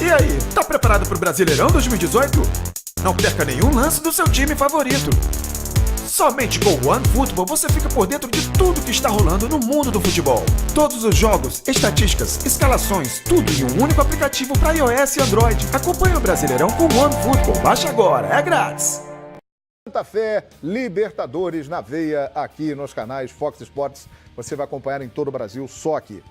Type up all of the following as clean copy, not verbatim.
E aí, tá preparado pro Brasileirão 2018? Não perca nenhum lance do seu time favorito. Somente com o OneFootball você fica por dentro de tudo que está rolando no mundo do futebol. Todos os jogos, estatísticas, escalações, tudo em um único aplicativo para iOS e Android. Acompanhe o Brasileirão com o OneFootball. Baixe agora, é grátis. Santa Fé, Libertadores na veia aqui nos canais Fox Sports. Você vai acompanhar em todo o Brasil, só aqui.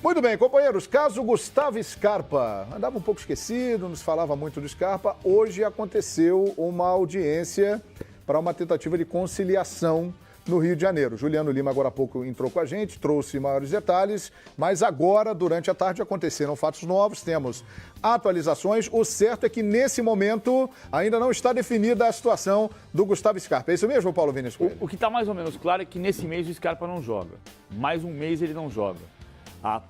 Muito bem, companheiros, caso Gustavo Scarpa, andava um pouco esquecido, nos falava muito do Scarpa, hoje aconteceu uma audiência para uma tentativa de conciliação no Rio de Janeiro. Juliano Lima agora há pouco entrou com a gente, trouxe maiores detalhes, mas agora, durante a tarde, aconteceram fatos novos, temos atualizações. O certo é que, nesse momento, ainda não está definida a situação do Gustavo Scarpa. É isso mesmo, Paulo Vinícius? O que está mais ou menos claro é que nesse mês o Scarpa não joga. Mais um mês ele não joga.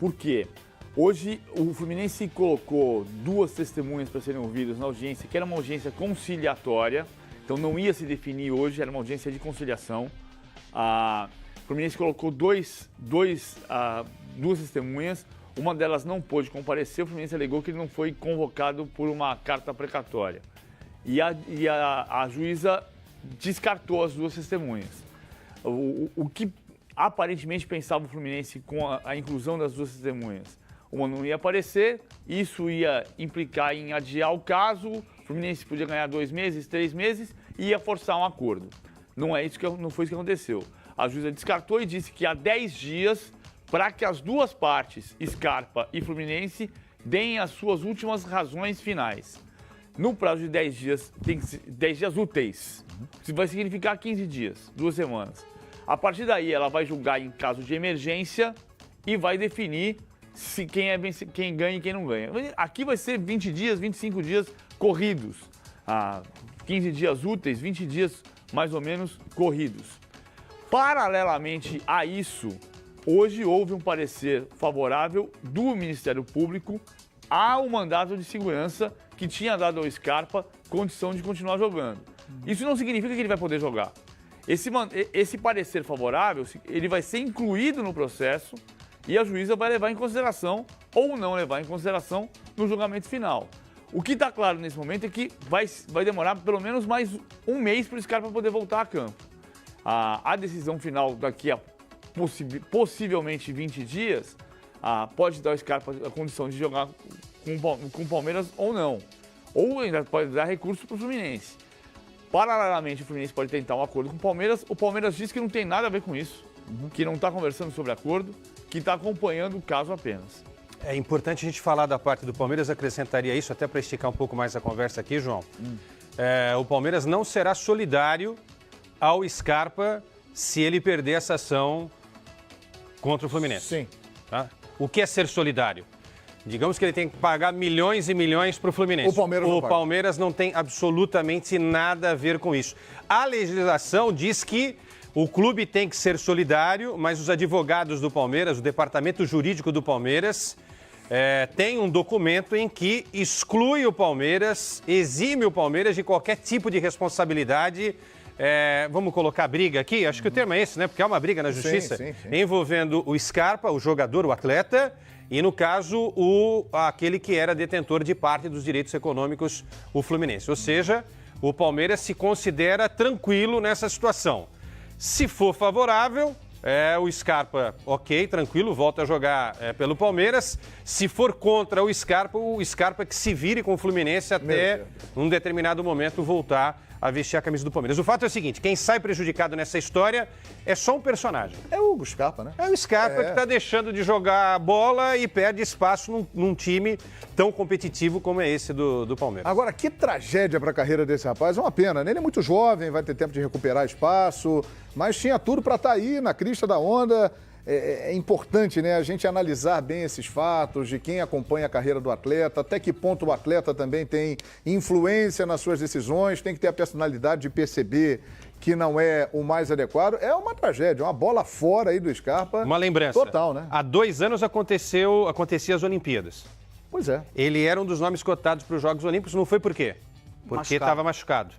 Por quê? Hoje o Fluminense colocou 2 testemunhas para serem ouvidas na audiência, que era uma audiência conciliatória, então não ia se definir hoje, era uma audiência de conciliação. O Fluminense colocou duas testemunhas, uma delas não pôde comparecer, o Fluminense alegou que ele não foi convocado por uma carta precatória. E a juíza descartou as 2 testemunhas. O que aparentemente pensava o Fluminense com a inclusão das 2 testemunhas? Uma não ia aparecer, isso ia implicar em adiar o caso, o Fluminense podia ganhar 2 meses, 3 meses e ia forçar um acordo. Não foi isso que aconteceu. A juíza descartou e disse que há 10 dias para que as 2 partes, Scarpa e Fluminense, deem as suas últimas razões finais. No prazo de 10 dias, tem 10 dias úteis. Isso vai significar 15 dias, 2 semanas. A partir daí, ela vai julgar em caso de emergência e vai definir quem ganha e quem não ganha. Aqui vai ser 20 dias, 25 dias corridos. 15 dias úteis, 20 dias mais ou menos corridos. Paralelamente a isso, hoje houve um parecer favorável do Ministério Público ao mandato de segurança que tinha dado ao Scarpa condição de continuar jogando. Isso não significa que ele vai poder jogar. Esse parecer favorável, ele vai ser incluído no processo e a juíza vai levar em consideração ou não levar em consideração no julgamento final. O que está claro nesse momento é que vai demorar pelo menos mais um mês para o Scarpa poder voltar a campo. A decisão final daqui a possivelmente 20 dias pode dar ao Scarpa a condição de jogar com o Palmeiras ou não. Ou ainda pode dar recurso para o Fluminense. Paralelamente, o Fluminense pode tentar um acordo com o Palmeiras. O Palmeiras diz que não tem nada a ver com isso, que não está conversando sobre acordo, que está acompanhando o caso apenas. É importante a gente falar da parte do Palmeiras, acrescentaria isso até para esticar um pouco mais a conversa aqui, João. O Palmeiras não será solidário ao Scarpa se ele perder essa ação contra o Fluminense. Sim. Tá? O que é ser solidário? Digamos que ele tem que pagar milhões e milhões para o Fluminense. O Palmeiras não tem absolutamente nada a ver com isso. A legislação diz que o clube tem que ser solidário, mas os advogados do Palmeiras, o departamento jurídico do Palmeiras, tem um documento em que exclui o Palmeiras, exime o Palmeiras de qualquer tipo de responsabilidade. Vamos colocar briga aqui? Acho que o termo é esse, né? Porque há uma briga na justiça sim. envolvendo o Scarpa, o jogador, o atleta, e no caso, aquele que era detentor de parte dos direitos econômicos, o Fluminense. Ou seja, o Palmeiras se considera tranquilo nessa situação. Se for favorável, o Scarpa, ok, tranquilo, volta a jogar pelo Palmeiras. Se for contra o Scarpa que se vire com o Fluminense até num determinado momento voltar a vestir a camisa do Palmeiras. O fato é o seguinte, quem sai prejudicado nessa história é só um personagem. É o Scarpa, né? É o Scarpa que está deixando de jogar bola e perde espaço num time tão competitivo como é esse do Palmeiras. Agora, que tragédia para a carreira desse rapaz. É uma pena, né? Ele é muito jovem, vai ter tempo de recuperar espaço, mas tinha tudo para estar aí na crista da onda. É importante, né, a gente analisar bem esses fatos, de quem acompanha a carreira do atleta, até que ponto o atleta também tem influência nas suas decisões, tem que ter a personalidade de perceber que não é o mais adequado. É uma tragédia, uma bola fora aí do Scarpa. Uma lembrança. Total, né? Há 2 anos acontecia as Olimpíadas. Pois é. Ele era um dos nomes cotados para os Jogos Olímpicos, não foi por quê? porque estava machucado.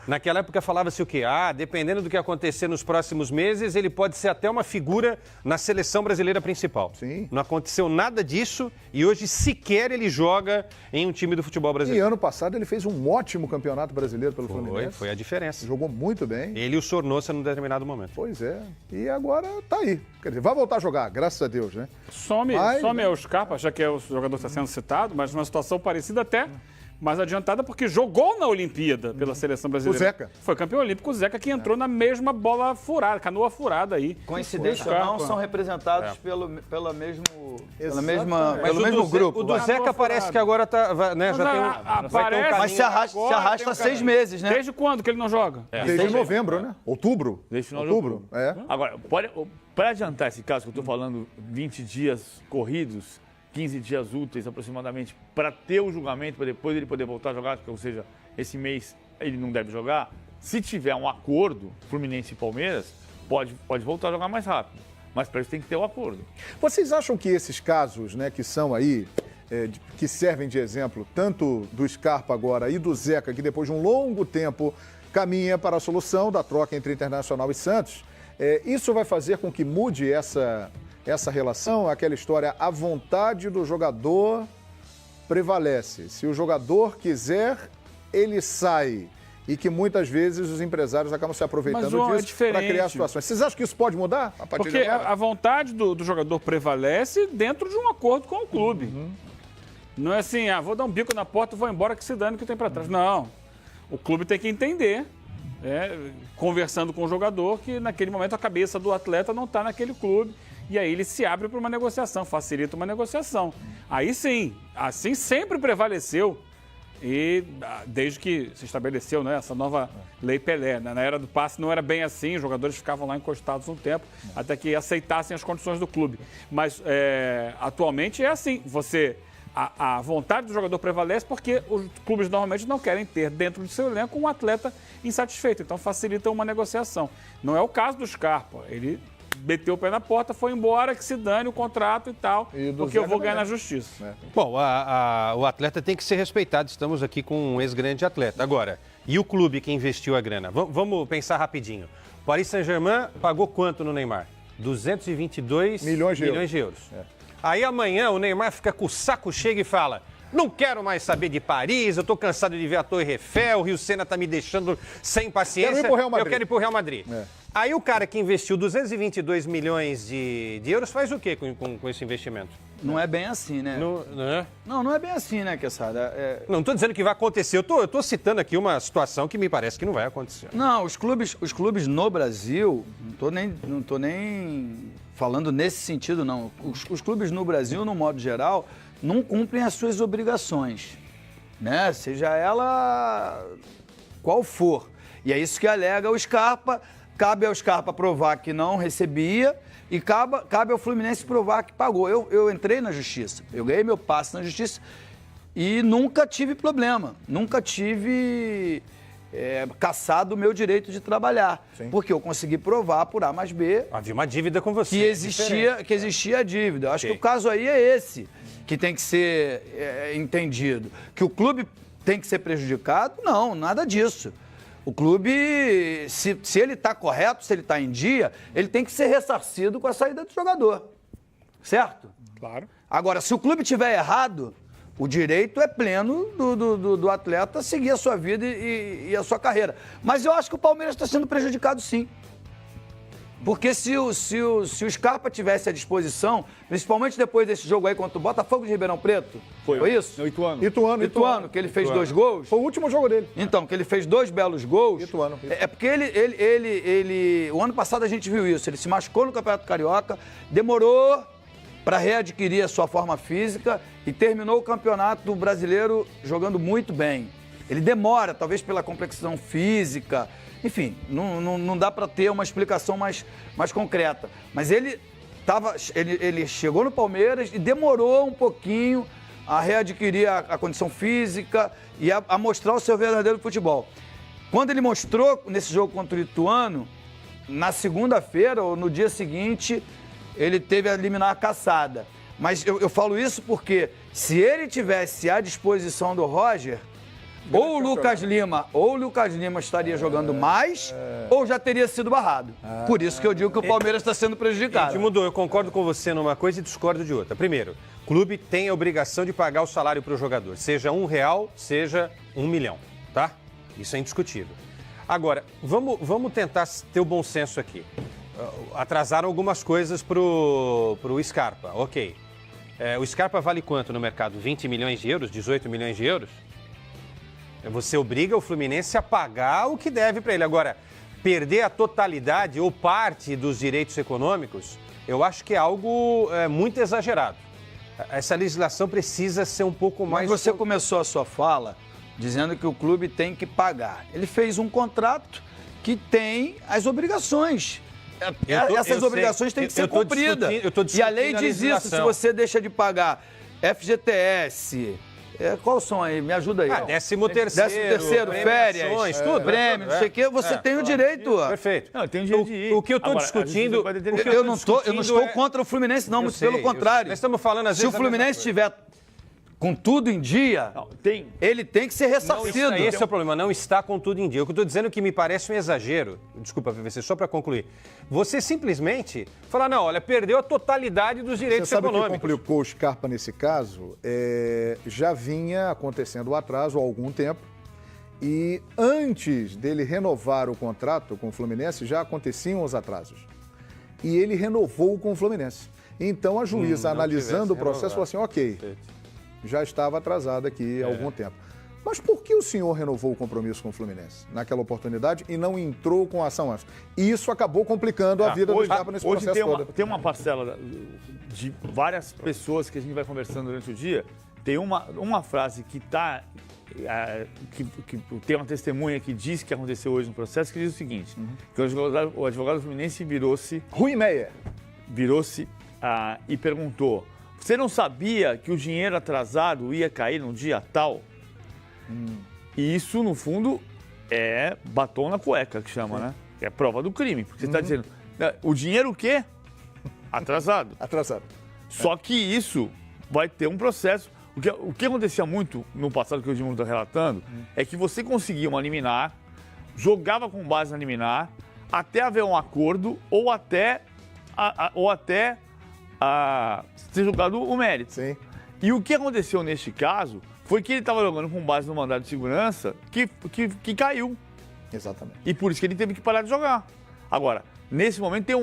Naquela época falava-se o quê? Dependendo do que acontecer nos próximos meses, ele pode ser até uma figura na seleção brasileira principal. Sim. Não aconteceu nada disso e hoje sequer ele joga em um time do futebol E brasileiro. ano passado ele fez um ótimo campeonato brasileiro pelo Fluminense. Foi a diferença. Jogou muito bem. Ele e o Sornosa num determinado momento. Pois é. E agora tá aí. Quer dizer, vai voltar a jogar, graças a Deus, né? Some o Scarpa, já que o jogador está sendo citado, mas numa situação parecida até mais adiantada, porque jogou na Olimpíada pela seleção brasileira. O Zeca. Foi campeão olímpico, o Zeca, que entrou na mesma bola furada, canoa furada aí. Coincidência ou não, são representados pelo mesmo grupo. O do Zeca parece que agora tá, né, já tem Aparece, Mas se arrasta 6 meses, né? Desde quando que ele não joga? Desde novembro, né? Outubro. Desde final de Outubro. É. Agora, para adiantar esse caso que eu estou falando, 20 dias corridos, 15 dias úteis aproximadamente, para ter o julgamento, para depois ele poder voltar a jogar, ou seja, esse mês ele não deve jogar. Se tiver um acordo, Fluminense e Palmeiras, pode voltar a jogar mais rápido. Mas para isso tem que ter o acordo. Vocês acham que esses casos, né, que são aí, que servem de exemplo, tanto do Scarpa agora e do Zeca, que depois de um longo tempo caminha para a solução da troca entre Internacional e Santos, isso vai fazer com que mude essa relação, aquela história, a vontade do jogador prevalece. Se o jogador quiser, ele sai. E que muitas vezes os empresários acabam se aproveitando disso para criar situações. Vocês acham que isso pode mudar a partir de Porque agora? a vontade do jogador prevalece dentro de um acordo com o clube. Não é assim, vou dar um bico na porta e vou embora que se dane que tem para trás. Não. O clube tem que entender, conversando com o jogador, que naquele momento a cabeça do atleta não está naquele clube. E aí ele se abre para uma negociação, facilita uma negociação. Aí sim, assim sempre prevaleceu. E desde que se estabeleceu, né, essa nova Lei Pelé, né, na era do passe não era bem assim, os jogadores ficavam lá encostados um tempo, até que aceitassem as condições do clube. Mas atualmente é assim, a vontade do jogador prevalece porque os clubes normalmente não querem ter dentro do seu elenco um atleta insatisfeito, então facilita uma negociação. Não é o caso do Scarpa, ele meteu o pé na porta, foi embora, que se dane o contrato e tal, porque eu vou ganhar na justiça. Bom, o atleta tem que ser respeitado. Estamos aqui com um ex-grande atleta. Agora, e o clube que investiu a grana? Vamos pensar rapidinho. O Paris Saint-Germain pagou quanto no Neymar? 222 milhões de euros. Aí amanhã o Neymar fica com o saco cheio e fala: não quero mais saber de Paris, eu estou cansado de ver a Torre Eiffel, o Rio Sena está me deixando sem paciência. Eu quero ir pro Real Madrid. Aí o cara que investiu 222 milhões de euros faz o quê com esse investimento? Não é bem assim, né? Não é bem assim, né, Quesada? Não estou dizendo que vai acontecer, eu tô citando aqui uma situação que me parece que não vai acontecer. Não, os clubes no Brasil, não tô nem falando nesse sentido, não. Os clubes no Brasil, no modo geral, não cumprem as suas obrigações, né? Seja ela qual for. E é isso que alega o Scarpa. Cabe ao Scarpa provar que não recebia e cabe ao Fluminense provar que pagou. Eu entrei na justiça, eu ganhei meu passe na justiça e nunca tive problema, nunca tive caçado o meu direito de trabalhar. Sim. Porque eu consegui provar por A mais B. Havia uma dívida com você. Que existia a dívida. Eu acho que o caso aí é esse que tem que ser entendido. Que o clube tem que ser prejudicado? Não, nada disso. O clube, se ele está correto, se ele está em dia, ele tem que ser ressarcido com a saída do jogador. Certo? Claro. Agora, se o clube estiver errado, o direito é pleno do atleta seguir a sua vida e a sua carreira. Mas eu acho que o Palmeiras está sendo prejudicado, sim. Porque se o Scarpa tivesse à disposição, principalmente depois desse jogo aí contra o Botafogo de Ribeirão Preto, foi isso? Ituano, que ele fez 2 gols. Foi o último jogo dele. Então, que ele fez 2 belos gols. Ituano. É porque ele, o ano passado a gente viu isso, ele se machucou no Campeonato Carioca, demorou para readquirir a sua forma física e terminou o Campeonato Brasileiro jogando muito bem. Ele demora, talvez pela complexão física. Enfim, não dá para ter uma explicação mais concreta. Mas ele chegou no Palmeiras e demorou um pouquinho a readquirir a condição física e a mostrar o seu verdadeiro futebol. Quando ele mostrou nesse jogo contra o Ituano, na segunda-feira ou no dia seguinte, ele teve a liminar cassada. Mas eu falo isso porque se ele tivesse à disposição do Roger, Ou o Lucas Lima estaria jogando mais, ou já teria sido barrado. Por isso que eu digo que o Palmeiras está sendo prejudicado. Mudou, eu concordo com você numa coisa e discordo de outra. Primeiro, o clube tem a obrigação de pagar o salário para o jogador, seja R$1, seja R$1 milhão, tá? Isso é indiscutível. Agora, vamos tentar ter o bom senso aqui. Atrasaram algumas coisas pro Scarpa, ok. O Scarpa vale quanto no mercado? 20 milhões de euros? 18 milhões de euros? Você obriga o Fluminense a pagar o que deve para ele. Agora, perder a totalidade ou parte dos direitos econômicos, eu acho que é algo muito exagerado. Essa legislação precisa ser um pouco mais... Mas você começou a sua fala dizendo que o clube tem que pagar. Ele fez um contrato que tem as obrigações. Essas obrigações têm que ser cumpridas. E a lei diz isso, se você deixa de pagar FGTS... Quais são aí? Me ajuda aí. 13º, férias, tudo. Prêmio, não sei o quê. Você tem o direito. Perfeito. Não, tem o direito de ir. O que eu estou discutindo... Eu não estou contra o Fluminense, não. Muito pelo contrário. Nós estamos falando, às vezes, se o Fluminense estiver com tudo em dia, ele tem que ser ressarcido. Esse é o problema, não está com tudo em dia. O que eu estou dizendo é que me parece um exagero, desculpa, PVC, só para concluir, você simplesmente falar, não, olha, perdeu a totalidade dos direitos econômicos. Você sabe o que complicou o Scarpa nesse caso? Já vinha acontecendo o atraso há algum tempo e antes dele renovar o contrato com o Fluminense, já aconteciam os atrasos. E ele renovou com o Fluminense. Então a juíza, analisando o processo, falou assim, ok, já estava atrasado aqui há algum tempo. Mas por que o senhor renovou o compromisso com o Fluminense naquela oportunidade e não entrou com a ação antes? E isso acabou complicando a vida do Scarpa nesse processo todo. Tem uma parcela de várias pessoas que a gente vai conversando durante o dia. Tem uma frase que está... que tem uma testemunha que diz que aconteceu hoje no processo, que diz o seguinte, que o advogado do Fluminense virou-se... Rui Meyer. Virou-se e perguntou... Você não sabia que o dinheiro atrasado ia cair num dia tal? E isso, no fundo, é batom na cueca, que chama, né? É prova do crime. Porque você está dizendo, o dinheiro o quê? Atrasado. Atrasado. Só que isso vai ter um processo. O que acontecia muito no passado, que o Edmundo está relatando, é que você conseguia uma liminar, jogava com base na liminar, até haver um acordo ou até ser julgado o mérito. Sim. E o que aconteceu neste caso foi que ele estava jogando com base no mandado de segurança que caiu. Exatamente. E por isso que ele teve que parar de jogar. Agora, nesse momento tem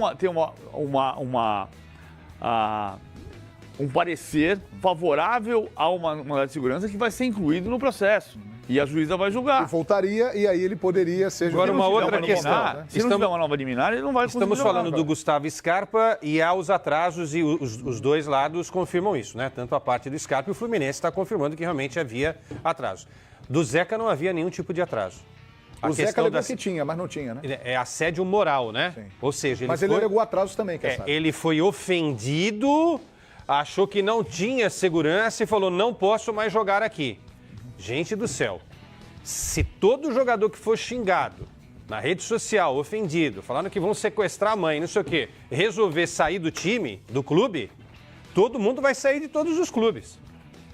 um parecer favorável ao mandado de segurança que vai ser incluído no processo. E a juíza vai julgar. E voltaria, e aí ele poderia ser Agora, uma outra questão. Né? Se não tiver uma nova liminar, ele não vai conseguir Estamos jogar, falando do Gustavo Scarpa e há os atrasos e os dois lados confirmam isso, né? Tanto a parte do Scarpa e o Fluminense está confirmando que realmente havia atraso. Do Zeca não havia nenhum tipo de atraso. O Zeca alegou que tinha, mas não tinha, né? É assédio moral, né? Sim. Ou seja, ele alegou atrasos também, quer saber? Ele foi ofendido, achou que não tinha segurança e falou, não posso mais jogar aqui. Gente do céu. Se todo jogador que for xingado na rede social, ofendido, falando que vão sequestrar a mãe, não sei o quê, resolver sair do time, do clube, todo mundo vai sair de todos os clubes.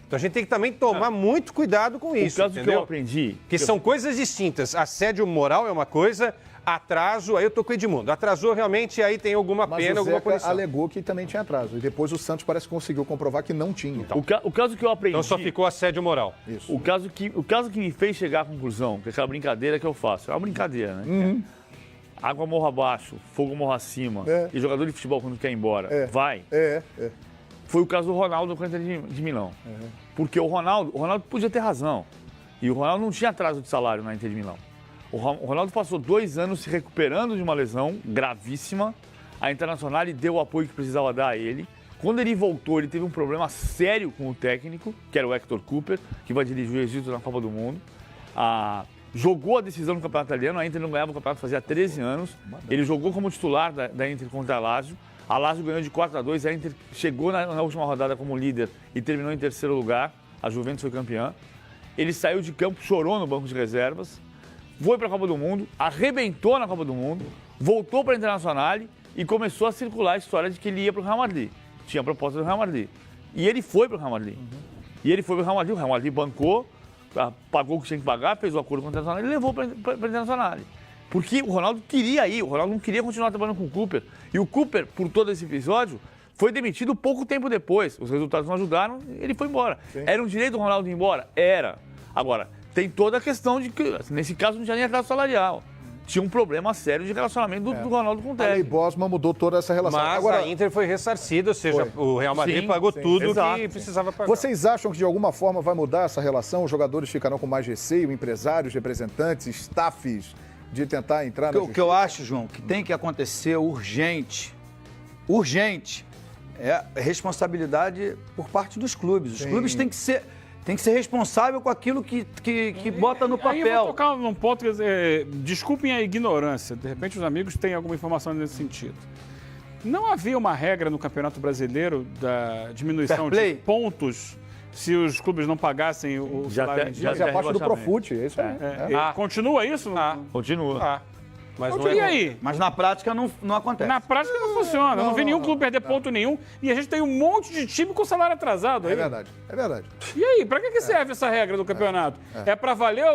Então a gente tem que também tomar muito cuidado com isso, caso entendeu? que eu aprendi... Que são coisas distintas. Assédio moral é uma coisa, atraso, aí eu tô com o Edmundo. Atrasou realmente, aí tem alguma pena, alguma punição. Alegou que também tinha atraso. E depois o Santos parece que conseguiu comprovar que não tinha. Então. O caso que eu aprendi... Então só ficou assédio moral. Isso. O caso que me fez chegar à conclusão, que é aquela brincadeira que eu faço, é uma brincadeira, né? Água morro abaixo, fogo morro acima. E jogador de futebol quando quer ir embora, vai. Foi o caso do Ronaldo com a Inter de Milão. Porque o Ronaldo podia ter razão. E o Ronaldo não tinha atraso de salário na Inter de Milão. O Ronaldo passou 2 anos se recuperando de uma lesão gravíssima. A Internacional deu o apoio que precisava dar a ele. Quando ele voltou, ele teve um problema sério com o técnico, que era o Hector Cooper, que vai dirigir o Egito na Copa do Mundo. Jogou a decisão no Campeonato Italiano, a Inter não ganhava o campeonato fazia 13 anos. Ele jogou como titular da Inter contra a Lazio. A Lazio ganhou de 4-2, a Inter chegou na última rodada como líder e terminou em 3º lugar. A Juventus foi campeã. Ele saiu de campo, chorou no banco de reservas, foi para a Copa do Mundo, arrebentou na Copa do Mundo, voltou para a Internacional e começou a circular a história de que ele ia para o Real Madrid. Tinha a proposta do Real Madrid. E ele foi para o Real Madrid. E ele foi para o Real Madrid bancou, pagou o que tinha que pagar, fez o acordo com o Internacional e levou para o Internacional. Porque o Ronaldo queria ir, o Ronaldo não queria continuar trabalhando com o Cooper. E o Cooper, por todo esse episódio, foi demitido pouco tempo depois. Os resultados não ajudaram, ele foi embora. Sim. Era um direito do Ronaldo ir embora? Era. Agora, tem toda a questão de que, nesse caso, não tinha nem atraso salarial. Tinha um problema sério de relacionamento do Ronaldo com o técnico. A Lei Bosman mudou toda essa relação. Mas agora, a Inter foi ressarcida, ou seja, o Real Madrid pagou tudo que precisava pagar. Vocês acham que de alguma forma vai mudar essa relação? Os jogadores ficarão com mais receio, empresários, representantes, staffs, de tentar entrar na justiça? O que eu acho, João, que tem que acontecer urgente, é responsabilidade por parte dos clubes. Os clubes têm que ser responsável com aquilo que bota no papel. Aí eu vou tocar num ponto, desculpem a ignorância, de repente os amigos têm alguma informação nesse sentido. Não havia uma regra no Campeonato Brasileiro da diminuição de pontos se os clubes não pagassem o salário em dia? Mas é a parte do Profut, é isso aí. Continua isso? Continua. Mas e aí? Mas na prática não acontece. Na prática não funciona. Não vi nenhum clube perder ponto nenhum. E a gente tem um monte de time com salário atrasado aí. É verdade. E aí, pra que serve essa regra do campeonato? É pra valer...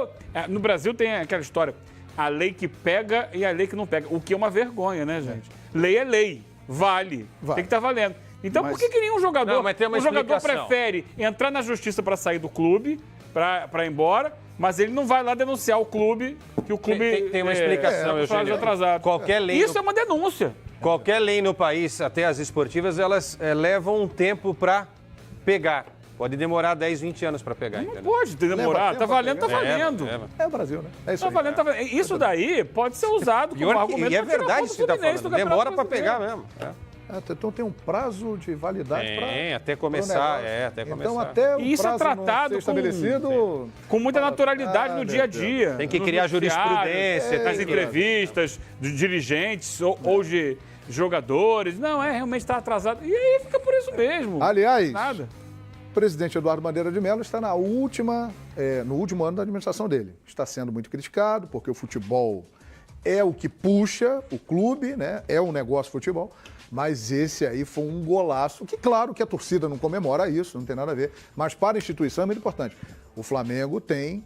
No Brasil tem aquela história. A lei que pega e a lei que não pega. O que é uma vergonha, né, gente? Lei é lei. Vale. Tem que estar valendo. Então por que nenhum jogador... Não, mas tem uma jogador prefere entrar na justiça pra sair do clube, pra ir embora, mas ele não vai lá denunciar o clube, que o clube... Tem uma explicação, Eugênio. Atrasado. Qualquer lei... Isso é uma denúncia. Qualquer lei no país, até as esportivas, elas levam um tempo para pegar. Pode demorar 10, 20 anos para pegar. Não pode demorar. Tá valendo, tá valendo. É o Brasil, né? É isso tá valendo, tá valendo. Isso daí pode ser usado como argumento. E é verdade isso que você está falando. Demora para pegar mesmo. Então tem um prazo de validade para... até começar. Então até o isso prazo é tratado não ser estabelecido... com muita naturalidade no dia a dia. Tem que criar jurisprudência. Nas entrevistas de dirigentes ou de jogadores. Não, realmente está atrasado. E aí fica por isso mesmo. Aliás, nada. O presidente Eduardo Bandeira de Mello está no último ano da administração dele. Está sendo muito criticado, porque o futebol é o que puxa o clube, né? É um negócio futebol. Mas esse aí foi um golaço, que claro que a torcida não comemora isso, não tem nada a ver. Mas para a instituição é muito importante. O Flamengo tem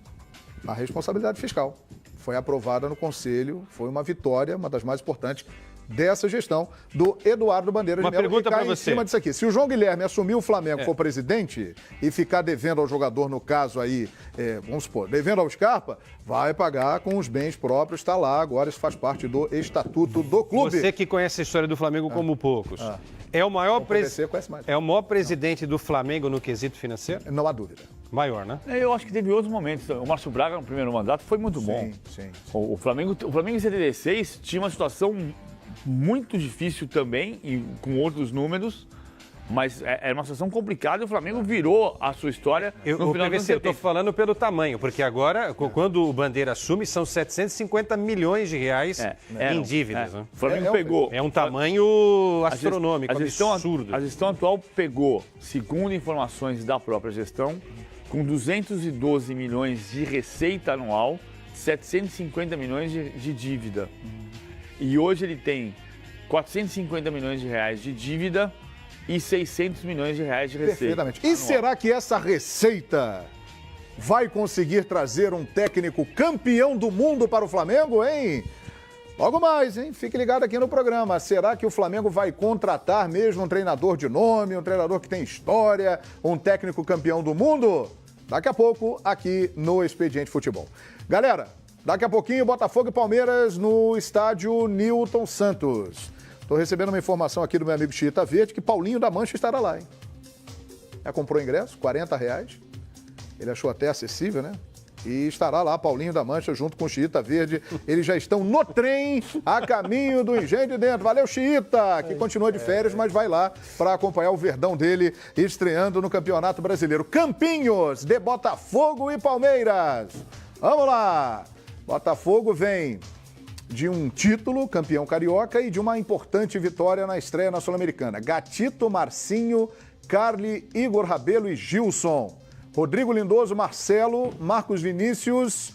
a responsabilidade fiscal. Foi aprovada no Conselho, foi uma vitória, uma das mais importantes dessa gestão do Eduardo Bandeira de Mello. Uma pergunta para você. Em cima disso aqui. Se o João Guilherme assumir o Flamengo, for presidente e ficar devendo ao jogador, no caso aí, vamos supor, devendo ao Scarpa, vai pagar com os bens próprios, está lá, agora isso faz parte do estatuto do clube. Você que conhece a história do Flamengo como poucos, é o maior presidente do Flamengo no quesito financeiro? Não há dúvida. Maior, né? Eu acho que teve outros momentos. O Márcio Braga, no primeiro mandato, foi muito bom. Sim. O Flamengo em 76 tinha uma situação muito difícil também, com outros números, mas era uma situação complicada e o Flamengo virou a sua história no final do ano. Eu estou falando pelo tamanho, porque agora, quando o Bandeira assume, são 750 milhões de reais em dívidas. Né? O Flamengo pegou... É um tamanho astronômico, absurdo. A gestão atual pegou, segundo informações da própria gestão, com 212 milhões de receita anual, 750 milhões de dívida. E hoje ele tem 450 milhões de reais de dívida e 600 milhões de reais de receita. Perfeitamente. E será que essa receita vai conseguir trazer um técnico campeão do mundo para o Flamengo, hein? Logo mais, hein? Fique ligado aqui no programa. Será que o Flamengo vai contratar mesmo um treinador de nome, um treinador que tem história, um técnico campeão do mundo? Daqui a pouco, aqui no Expediente Futebol. Galera, daqui a pouquinho, Botafogo e Palmeiras no estádio Newton Santos. Estou recebendo uma informação aqui do meu amigo Chita Verde que Paulinho da Mancha estará lá, hein? Já comprou ingresso, R$40. Ele achou até acessível, né? E estará lá Paulinho da Mancha junto com o Chita Verde. Eles já estão no trem a caminho do Engenho de Dentro. Valeu, Chita, que continua de férias, mas vai lá para acompanhar o Verdão dele estreando no Campeonato Brasileiro. Campinhos de Botafogo e Palmeiras. Vamos lá! Botafogo vem de um título, campeão carioca, e de uma importante vitória na estreia na Sul-Americana. Gatito, Marcinho, Carli, Igor Rabelo e Gilson. Rodrigo Lindoso, Marcelo, Marcos Vinícius,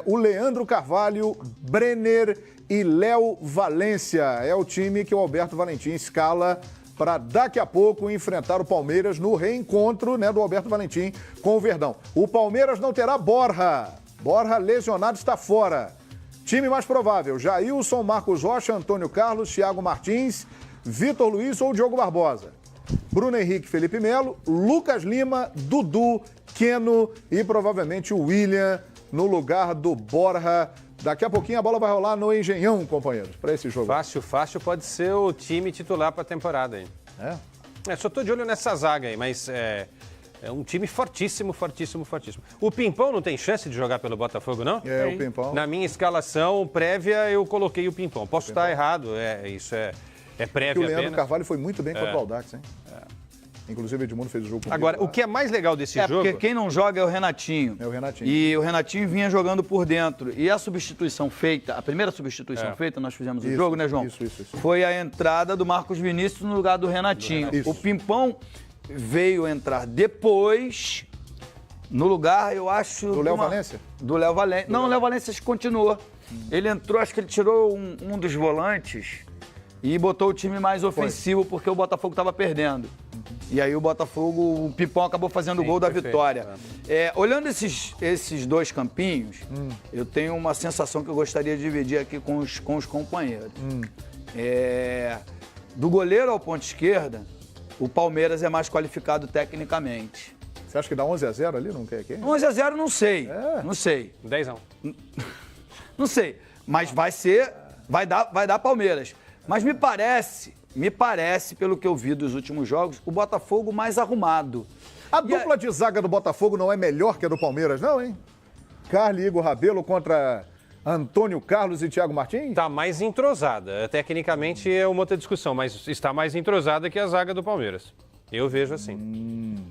o Leandro Carvalho, Brenner e Léo Valência. É o time que o Alberto Valentim escala para daqui a pouco enfrentar o Palmeiras no reencontro, né, do Alberto Valentim com o Verdão. O Palmeiras não terá Borja. Borja lesionado está fora. Time mais provável: Jailson, Marcos Rocha, Antônio Carlos, Thiago Martins, Vitor Luiz ou Diogo Barbosa. Bruno Henrique, Felipe Melo, Lucas Lima, Dudu, Keno e provavelmente o William no lugar do Borja. Daqui a pouquinho a bola vai rolar no Engenhão, companheiros, para esse jogo. Fácil pode ser o time titular para a temporada aí. Só tô de olho nessa zaga aí, mas é um time fortíssimo. O Pimpão não tem chance de jogar pelo Botafogo, não? O Pimpão. Na minha escalação prévia, eu coloquei o Pimpão. Posso estar errado, isso é prévia O Leandro apenas. Carvalho foi muito bem contra o Audax, hein? Inclusive, o Edmundo fez o jogo comigo. Agora, o que é mais legal desse jogo... porque quem não joga é o Renatinho. É o Renatinho. E o Renatinho vinha jogando por dentro. E a substituição feita, a primeira substituição feita, nós fizemos o jogo, né, João? Isso. Foi a entrada do Marcos Vinícius no lugar do Renatinho. Isso. O Pimpão veio entrar depois, no lugar, eu acho... Do Léo Valência? Do Léo Valência. Não, o Léo Valência continuou. Ele entrou, acho que ele tirou um dos volantes e botou o time mais ofensivo, porque o Botafogo estava perdendo. E aí o Pimpão acabou fazendo o gol da vitória. Olhando esses dois campinhos, eu tenho uma sensação que eu gostaria de dividir aqui com os companheiros. Do goleiro ao ponto esquerda, o Palmeiras é mais qualificado tecnicamente. Você acha que dá 11-0 ali? Não quer quem? 11-0 não sei. Não sei. 10-1. Não sei. Mas vai dar Palmeiras. Mas me parece, pelo que eu vi dos últimos jogos, o Botafogo mais arrumado. A dupla de zaga do Botafogo não é melhor que a do Palmeiras, não, hein? Carly e Igor Rabelo contra Antônio Carlos e Thiago Martins? Está mais entrosada. Tecnicamente é uma outra discussão, mas está mais entrosada que a zaga do Palmeiras. Eu vejo assim.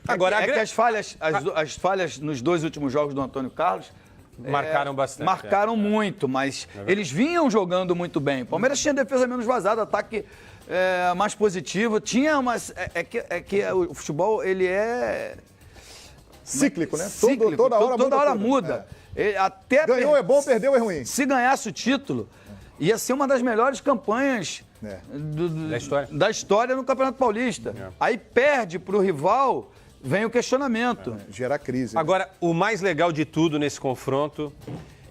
Agora, que as falhas nos dois últimos jogos do Antônio Carlos marcaram bastante. Marcaram muito, mas eles vinham jogando muito bem. O Palmeiras tinha defesa menos vazada, ataque mais positivo. Tinha umas... que o futebol, ele é... Cíclico, né? Cíclico. Toda hora muda. Ganhou é bom, perdeu é ruim. Se ganhasse o título, ia ser uma das melhores campanhas da história no Campeonato Paulista. Aí perde para o rival... Vem o questionamento. Gera crise. Né? Agora, o mais legal de tudo nesse confronto,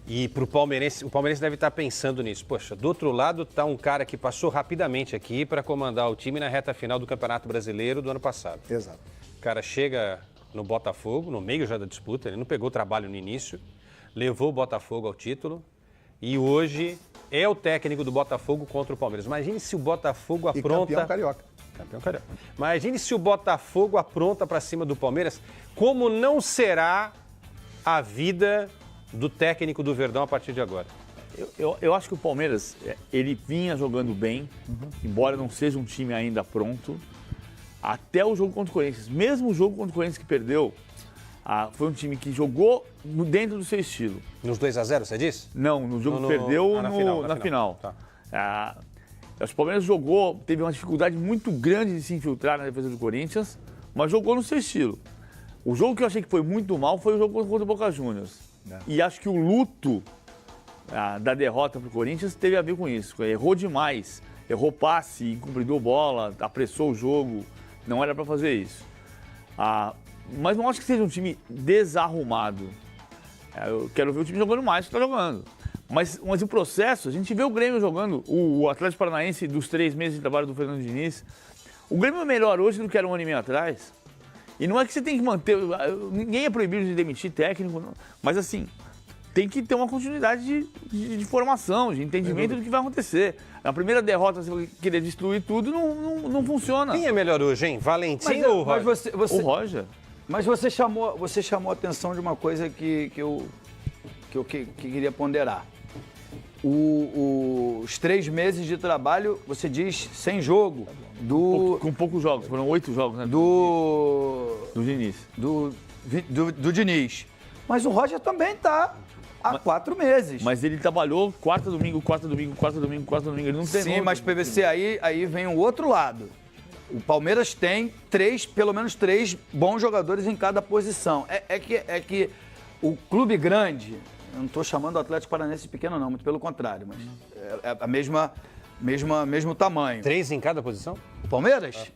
e pro palmeirense, o palmeirense deve estar pensando nisso. Poxa, do outro lado está um cara que passou rapidamente aqui para comandar o time na reta final do Campeonato Brasileiro do ano passado. Exato. O cara chega no Botafogo, no meio já da disputa, ele não pegou trabalho no início, levou o Botafogo ao título e hoje é o técnico do Botafogo contra o Palmeiras. Imagine se o Botafogo apronta... E campeão carioca. Campeão carioca. Imagine se o Botafogo apronta para cima do Palmeiras, como não será a vida do técnico do Verdão a partir de agora? Eu acho que o Palmeiras, ele vinha jogando bem, embora não seja um time ainda pronto, até o jogo contra o Corinthians. Mesmo o jogo contra o Corinthians que perdeu, foi um time que jogou dentro do seu estilo. Nos 2-0, você disse? Não, no jogo que perdeu na final. Tá. O Palmeiras teve uma dificuldade muito grande de se infiltrar na defesa do Corinthians, mas jogou no seu estilo. O jogo que eu achei que foi muito mal foi o jogo contra o Boca Juniors. E acho que o luto da derrota para o Corinthians teve a ver com isso. Errou demais, errou passe, incumpridou bola, apressou o jogo, não era para fazer isso. Mas não acho que seja um time desarrumado. Eu quero ver o time jogando mais do que está jogando. Mas o processo, a gente vê o Grêmio jogando, o Atlético Paranaense dos 3 meses de trabalho do Fernando Diniz. O Grêmio é melhor hoje do que era um ano e meio atrás. E não é que você tem que manter, ninguém é proibido de demitir técnico, não, mas assim, tem que ter uma continuidade de formação, de entendimento do que vai acontecer. Na primeira derrota, você querer destruir tudo, não funciona. Quem é melhor hoje, hein? Valentim ou o Roger? O Roger. Mas você chamou a atenção de uma coisa que eu queria ponderar. Os 3 meses de trabalho, você diz, sem jogo. Com poucos jogos, foram 8 jogos, né? Do Diniz. Do Diniz. Mas o Roger também está há 4 meses. Mas ele trabalhou quarta, domingo. Ele não treinou. Sim, mas PVC, aí vem o outro lado. O Palmeiras tem pelo menos 3 bons jogadores em cada posição. É que o clube grande... Eu não estou chamando o Atlético Paranaense de pequeno, não, muito pelo contrário, mas é a mesmo tamanho. 3 em cada posição? O Palmeiras?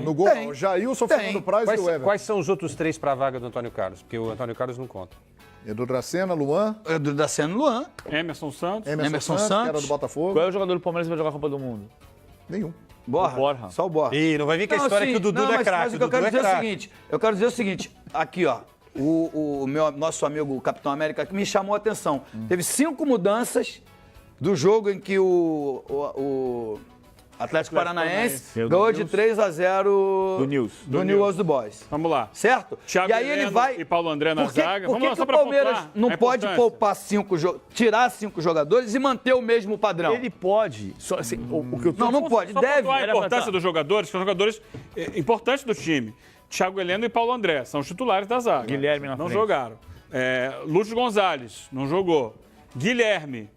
No gol, Tem. o Jailson, Tem. Fernando Praz e o Everton. Quais são os outros 3 para a vaga do Antônio Carlos? Porque o Antônio Carlos não conta. Edu Dracena, Luan, Edu Dracena, Luan. Emerson Santos. Emerson Santos, que era Santos. do Botafogo. Qual é o jogador do Palmeiras que vai jogar a Copa do Mundo? Nenhum. Borra. O Borja. Só o Borra. Ih, não vai vir com a história que o Dudu é craque. Mas o que eu quero dizer é o seguinte, aqui, ó, nosso amigo Capitão América que me chamou a atenção. Teve 5 mudanças do jogo em que o Atlético Paranaense Meu ganhou Deus. de 3-0 Do Nils. do New Old Boys. Vamos lá. Certo? Thiago e aí ele Heleno vai. e Paulo André na Por que- zaga. Por Vamos que, lá, que só o pra Palmeiras pontuar não a pode importância. poupar tirar 5 jogadores e manter o mesmo padrão? Ele pode. Só, assim, o que eu tô Não pode. Só Deve. pontuar a Era importância pra- dos jogadores, que são jogadores importantes do time. Thiago Heleno e Paulo André são os titulares da zaga. Guilherme na Não frente. jogaram. Lúcio Gonzalez não jogou. Guilherme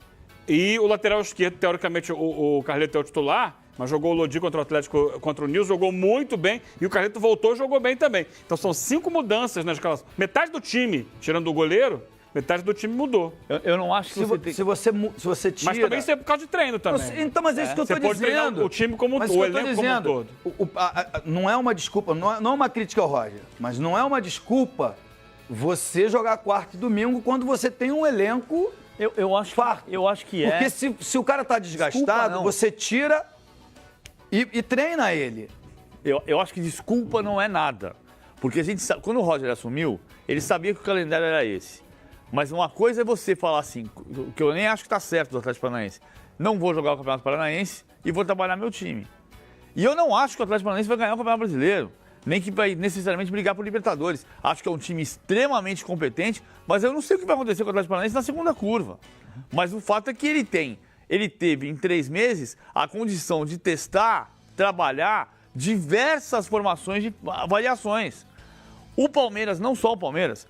e o lateral esquerdo, teoricamente o Carleto é o titular, mas jogou o Lodi contra o Atlético, contra o Nils, jogou muito bem e o Carleto voltou e jogou bem também. Então são 5 mudanças na escalação. Metade do time, tirando o goleiro, metade do time mudou. Eu não acho que Se você tira. Mas também isso é por causa de treino também. Então, mas é isso que eu Você tô pode treinar dizendo. o time como um Mas todo, isso que eu o tô elenco como um dizendo. todo. Não é uma desculpa, não é uma crítica ao Roger, mas não é uma desculpa você jogar quarta e domingo quando você tem um elenco eu acho farto. Eu acho que é. Porque se o cara tá Desculpa, desgastado, não. você tira e treina ele. Eu acho que desculpa não é nada. Porque a gente sabe, quando o Roger assumiu, ele sabia que o calendário era esse. Mas uma coisa é você falar assim, que eu nem acho que tá certo do Atlético Paranaense. Não vou jogar o Campeonato Paranaense e vou trabalhar meu time. E eu não acho que o Atlético Paranaense vai ganhar o Campeonato Brasileiro. Nem que vai necessariamente brigar por Libertadores. Acho que é um time extremamente competente, mas eu não sei o que vai acontecer com o Atlético Paranaense na segunda curva. Mas o fato é que ele teve em 3 meses a condição de testar, trabalhar diversas formações de variações. O Palmeiras, não só o Palmeiras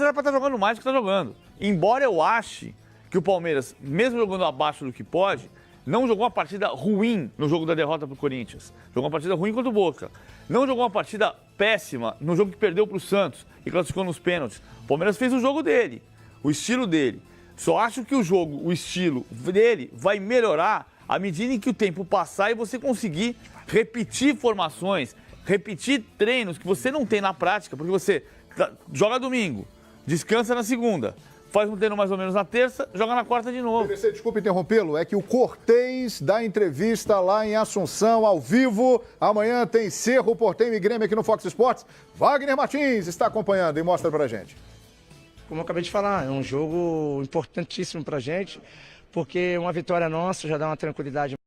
era para estar jogando mais do que está jogando. Embora eu ache que o Palmeiras, mesmo jogando abaixo do que pode, não jogou uma partida ruim no jogo da derrota para o Corinthians. Jogou uma partida ruim contra o Boca. Não jogou uma partida péssima no jogo que perdeu para o Santos e classificou nos pênaltis. O Palmeiras fez o jogo dele, o estilo dele. Só acho que o estilo dele vai melhorar à medida em que o tempo passar e você conseguir repetir formações, repetir treinos que você não tem na prática, porque você joga domingo, descansa na segunda, faz um treino mais ou menos na terça, joga na quarta de novo. PVC, desculpa interrompê-lo, é que o Cortez dá entrevista lá em Assunção, ao vivo. Amanhã tem Cerro, Porteño e Grêmio aqui no Fox Sports. Wagner Martins está acompanhando e mostra pra gente. Como eu acabei de falar, é um jogo importantíssimo pra gente, porque uma vitória nossa já dá uma tranquilidade